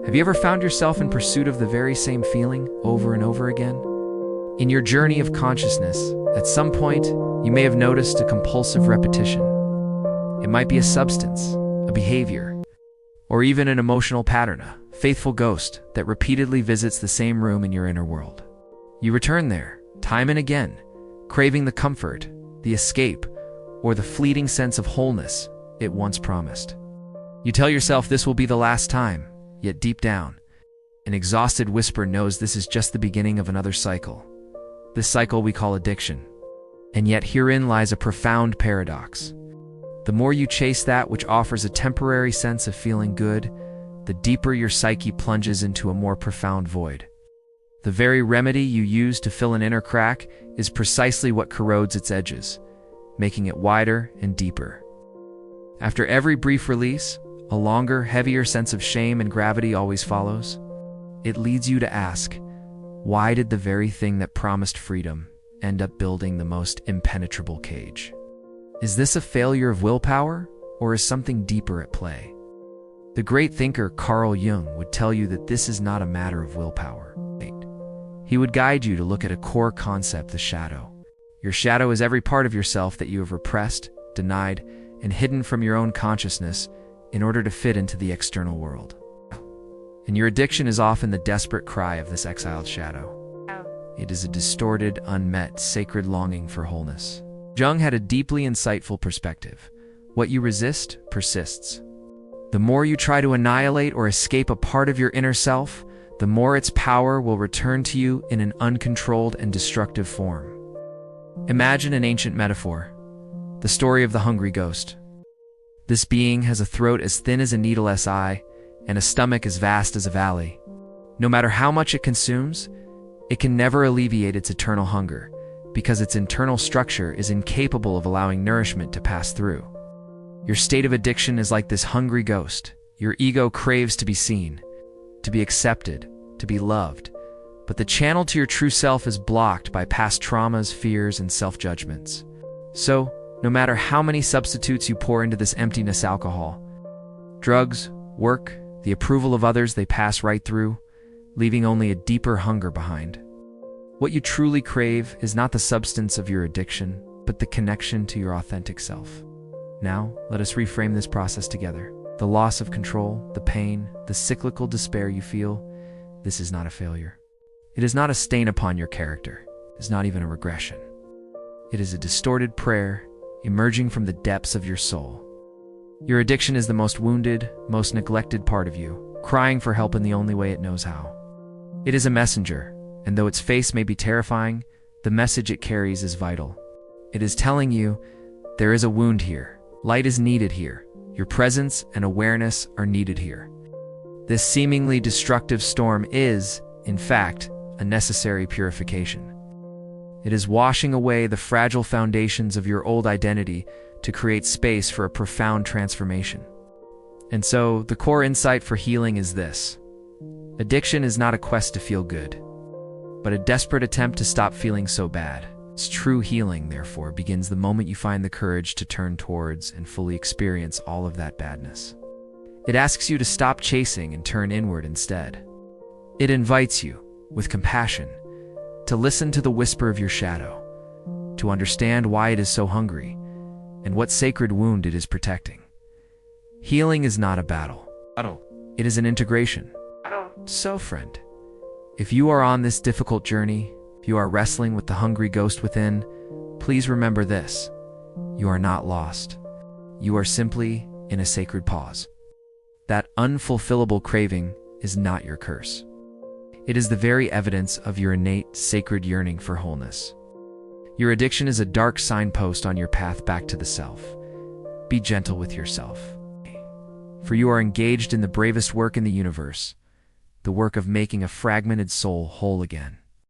Have you ever found yourself in pursuit of the very same feeling over and over again? In your journey of consciousness, at some point, you may have noticed a compulsive repetition. It might be a substance, a behavior, or even an emotional pattern, a faithful ghost that repeatedly visits the same room in your inner world. You return there, time and again, craving the comfort, the escape, or the fleeting sense of wholeness it once promised. You tell yourself this will be the last time, yet deep down, an exhausted whisper knows this is just the beginning of another cycle. This cycle we call addiction. And yet herein lies a profound paradox. The more you chase that which offers a temporary sense of feeling good, the deeper your psyche plunges into a more profound void. The very remedy you use to fill an inner crack is precisely what corrodes its edges, making it wider and deeper. After every brief release, a longer, heavier sense of shame and gravity always follows. It leads you to ask, why did the very thing that promised freedom end up building the most impenetrable cage? Is this a failure of willpower, or is something deeper at play? The great thinker Carl Jung would tell you that this is not a matter of willpower. He would guide you to look at a core concept, the shadow. Your shadow is every part of yourself that you have repressed, denied, and hidden from your own consciousness in order to fit into the external world. And your addiction is often the desperate cry of this exiled shadow. It is a distorted, unmet, sacred longing for wholeness. Jung had a deeply insightful perspective. What you resist persists. The more you try to annihilate or escape a part of your inner self, the more its power will return to you in an uncontrolled and destructive form. Imagine an ancient metaphor, the story of the hungry ghost. This being has a throat as thin as a needle SI and a stomach as vast as a valley. No matter how much it consumes, it can never alleviate its eternal hunger because its internal structure is incapable of allowing nourishment to pass through. Your state of addiction is like this hungry ghost. Your ego craves to be seen, to be accepted, to be loved, but the channel to your true self is blocked by past traumas, fears, and self-judgments. So, no matter how many substitutes you pour into this emptiness alcohol, drugs, work, the approval of others, they pass right through, leaving only a deeper hunger behind. What you truly crave is not the substance of your addiction, but the connection to your authentic self. Now, let us reframe this process together. The loss of control, the pain, the cyclical despair you feel, this is not a failure. It is not a stain upon your character. It is not even a regression. It is a distorted prayer emerging from the depths of your soul. Your addiction is the most wounded, most neglected part of you, crying for help in the only way it knows how. It is a messenger, and though its face may be terrifying, the message it carries is vital. It is telling you, there is a wound here. Light is needed here. Your presence and awareness are needed here. This seemingly destructive storm is, in fact, a necessary purification. It is washing away the fragile foundations of your old identity to create space for a profound transformation. And so, the core insight for healing is this. Addiction is not a quest to feel good, but a desperate attempt to stop feeling so bad. Its true healing, therefore, begins the moment you find the courage to turn towards and fully experience all of that badness. It asks you to stop chasing and turn inward instead. It invites you, with compassion, to listen to the whisper of your shadow, to understand why it is so hungry, and what sacred wound it is protecting. Healing is not a battle. It is an integration. So, friend, if you are on this difficult journey, if you are wrestling with the hungry ghost within, please remember this. You are not lost. You are simply in a sacred pause. That unfulfillable craving is not your curse. It is the very evidence of your innate, sacred yearning for wholeness. Your addiction is a dark signpost on your path back to the self. Be gentle with yourself, for you are engaged in the bravest work in the universe, the work of making a fragmented soul whole again.